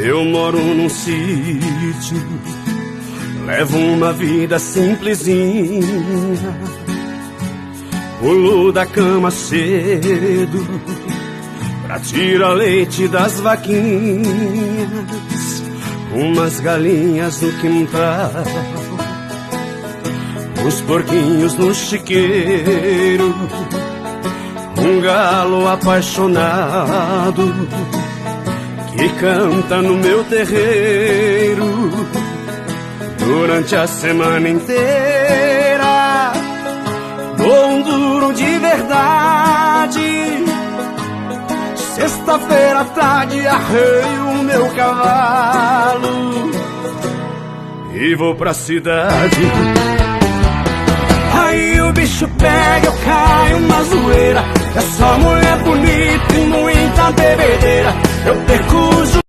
Eu moro num sítio, levo uma vida simplesinha. Pulo da cama cedo pra tirar leite das vaquinhas. Umas galinhas no quintal, os porquinhos no chiqueiro, um galo apaixonado que canta no meu terreiro. Durante a semana inteira dou um duro de verdade. Sexta-feira à tarde arreio o meu cavalo e vou pra cidade. Aí o bicho pega, eu caio na zoeira. É só mulher bonita e muita bebedeira. Eu perco o